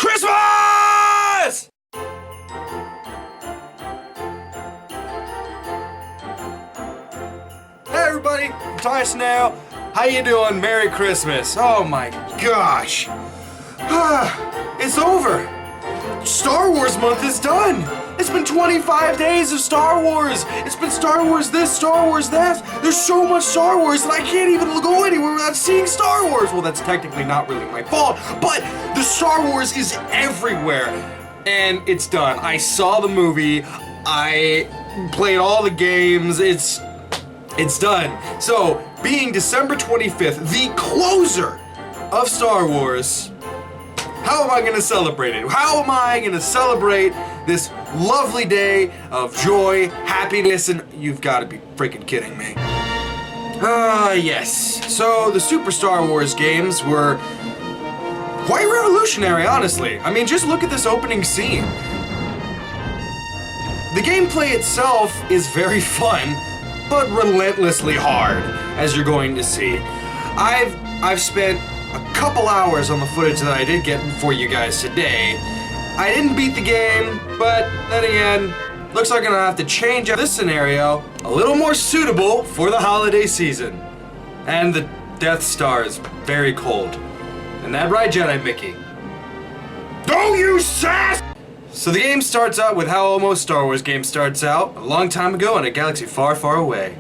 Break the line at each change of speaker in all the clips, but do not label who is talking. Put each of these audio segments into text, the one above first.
Christmas! Hey everybody, I'm Ty Snell. How you doing? Merry Christmas. Oh my gosh. It's over. Star Wars month is done. It's been 25 days of Star Wars. It's been Star Wars this, Star Wars that. There's so much Star Wars that I can't even go anywhere without seeing Star Wars. Well, that's technically not really my fault, but the Star Wars is everywhere. And it's done. I saw the movie. I played all the games. It's done. So, being December 25th, the closer of Star Wars, how am I going to celebrate it? How am I going to celebrate this lovely day of joy, happiness, and you've got to be freaking kidding me. Yes. So the Super Star Wars games were quite revolutionary, honestly. I mean, just look at this opening scene. The gameplay itself is very fun, but relentlessly hard, as you're going to see. I've spent a couple hours on the footage that I did get for you guys today. I didn't beat the game, but then again, looks like I'm gonna have to change up this scenario a little more suitable for the holiday season. And the Death Star is very cold. Isn't that right, Jedi Mickey? Don't you sass! So the game starts out with how most Star Wars game starts out, a long time ago in a galaxy far, far away.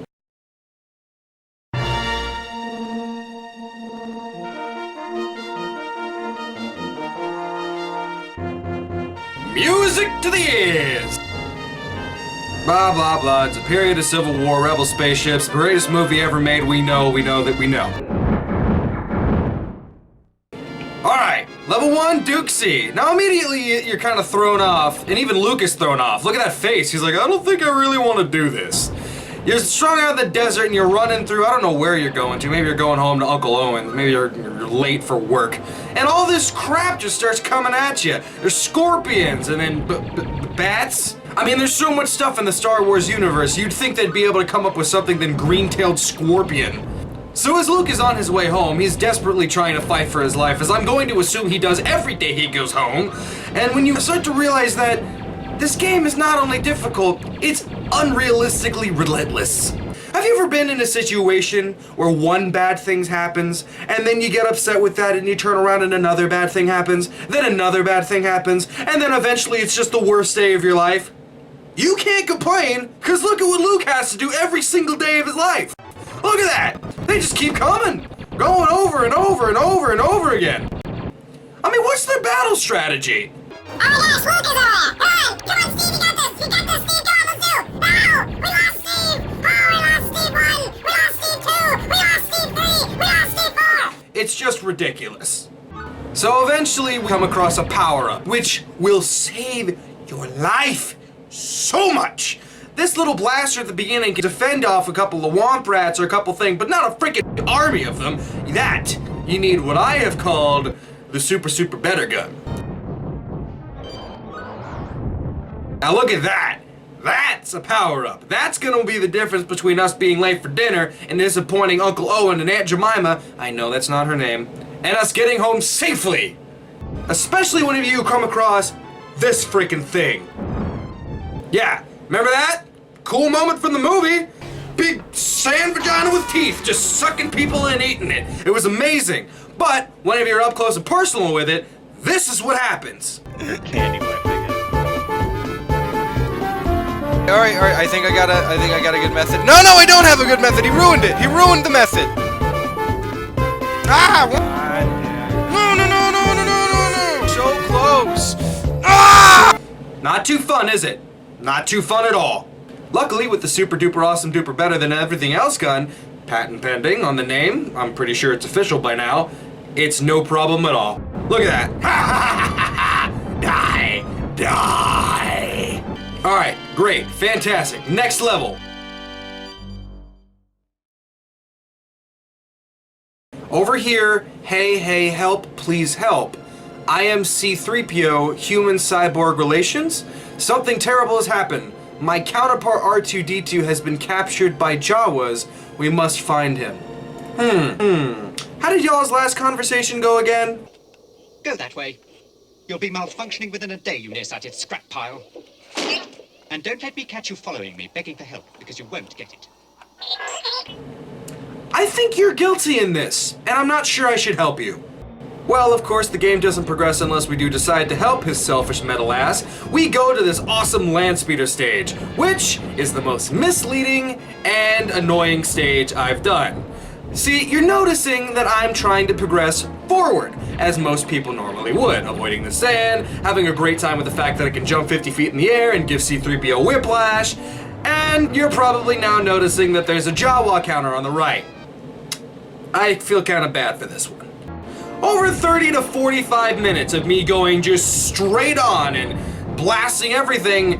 Music to the ears! Blah, blah, blah. It's a period of civil war, rebel spaceships, the greatest movie ever made. We know that we know. Alright, level 1, Duke C. Now immediately you're kind of thrown off, and even Luke is thrown off. Look at that face. He's like, I don't think I really want to do this. You're strung out in the desert and you're running through, I don't know where you're going to. Maybe you're going home to Uncle Owen. Maybe you're late for work. And all this crap just starts coming at you. There's scorpions and then bats. I mean, there's so much stuff in the Star Wars universe. You'd think they'd be able to come up with something than green-tailed scorpion. So as Luke is on his way home, he's desperately trying to fight for his life, as I'm going to assume he does every day he goes home. And when you start to realize that this game is not only difficult, it's unrealistically relentless. Have you ever been in a situation where one bad thing happens, and then you get upset with that, and you turn around and another bad thing happens, then another bad thing happens, and then eventually it's just the worst day of your life? You can't complain, because look at what Luke has to do every single day of his life. Look at that! They just keep coming, going over and over and over and over again. I mean, what's their battle strategy?
Oh my gosh, Luke is over there! Come on, Steve, you got this! You got this, Steve! Come on, let's do! No! We lost Steve! Oh, we lost Steve 1! We lost Steve 2! We lost Steve 3! We lost Steve 4!
It's just ridiculous. So eventually we come across a power-up, which will save your life so much. This little blaster at the beginning can defend off a couple of womp rats or a couple things, but not a freaking army of them. That, you need what I have called the super better gun. Now look at that. That's a power-up. That's gonna be the difference between us being late for dinner and disappointing Uncle Owen and Aunt Jemima, I know that's not her name, and us getting home safely. Especially when you come across this freaking thing. Yeah, remember that? Cool moment from the movie. Big sand vagina with teeth, just sucking people in and eating it. It was amazing. But whenever you're up close and personal with it, this is what happens.
Candy whip again.
All right. I think I got a good method. No, I don't have a good method. He ruined it. He ruined the method. Ah! No! So close. Ah!
Not too fun, is it? Not too fun at all. Luckily, with the super duper awesome duper better than everything else gun, patent pending on the name, I'm pretty sure it's official by now, it's no problem at all. Look at that. Die. Alright, great, fantastic, next level. Over here, hey, help, please help. I am C-3PO, human cyborg relations. Something terrible has happened. My counterpart R2-D2 has been captured by Jawas. We must find him. How did y'all's last conversation go again?
Go that way.
You'll be malfunctioning within a day, you nearsighted scrap pile. And don't let me catch you following me, begging for help, because you won't get it.
I think you're guilty in this, and I'm not sure I should help you. Well, of course, the game doesn't progress unless we do decide to help his selfish metal ass. We go to this awesome land speeder stage, which is the most misleading and annoying stage I've done. See, you're noticing that I'm trying to progress forward, as most people normally would, avoiding the sand, having a great time with the fact that I can jump 50 feet in the air and give C-3PO whiplash, and you're probably now noticing that there's a Jawa counter on the right. I feel kind of bad for this one. Over 30 to 45 minutes of me going just straight on and blasting everything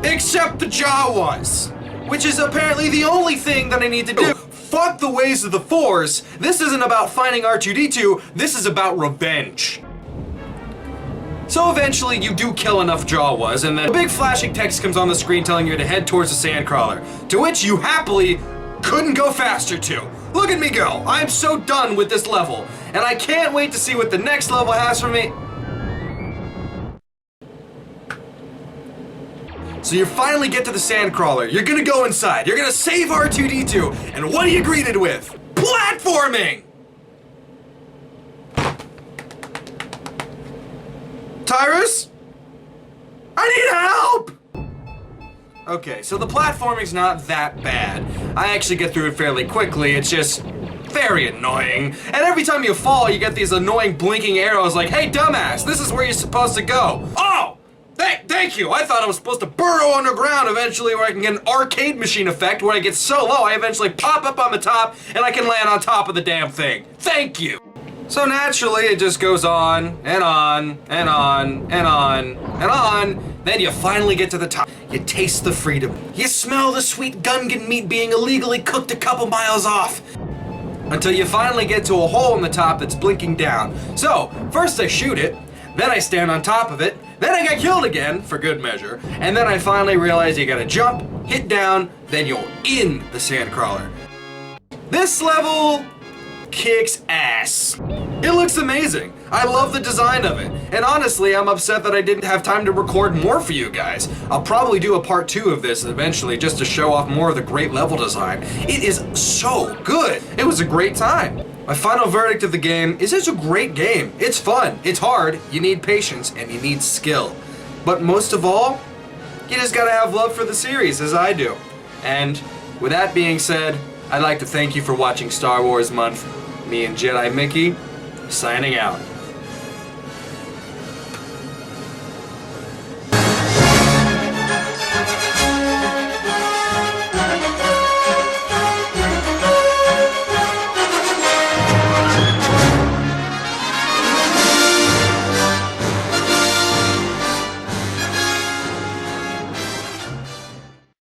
except the Jawas, which is apparently the only thing that I need to do. Fuck the ways of the Force. This isn't about finding R2-D2, this is about revenge. So eventually you do kill enough Jawas, and then a big flashing text comes on the screen telling you to head towards the Sandcrawler, to which you happily couldn't go faster to. Look at me go. I'm so done with this level, and I can't wait to see what the next level has for me. So you finally get to the Sandcrawler. You're gonna go inside. You're gonna save R2-D2, and what are you greeted with? Platforming! Tyrus? I need help! Okay, so the platforming's not that bad. I actually get through it fairly quickly, it's just very annoying. And every time you fall, you get these annoying blinking arrows like, hey dumbass, this is where you're supposed to go. Oh! Thank you! I thought I was supposed to burrow underground eventually where I can get an arcade machine effect where I get so low I eventually pop up on the top and I can land on top of the damn thing. Thank you! So naturally, it just goes on, and on, and on, and on, and on. Then you finally get to the top. You taste the freedom. You smell the sweet Gungan meat being illegally cooked a couple miles off. Until you finally get to a hole in the top that's blinking down. So, first I shoot it, then I stand on top of it, then I get killed again, for good measure, and then I finally realize you gotta jump, hit down, then you're in the Sandcrawler. This level kicks ass. It looks amazing. I love the design of it. And honestly, I'm upset that I didn't have time to record more for you guys. I'll probably do a part 2 of this eventually just to show off more of the great level design. It is so good. It was a great time. My final verdict of the game is it's a great game. It's fun, it's hard, you need patience, and you need skill. But most of all, you just gotta have love for the series, as I do. And with that being said, I'd like to thank you for watching Star Wars Month. Me and Jedi Mickey, signing out.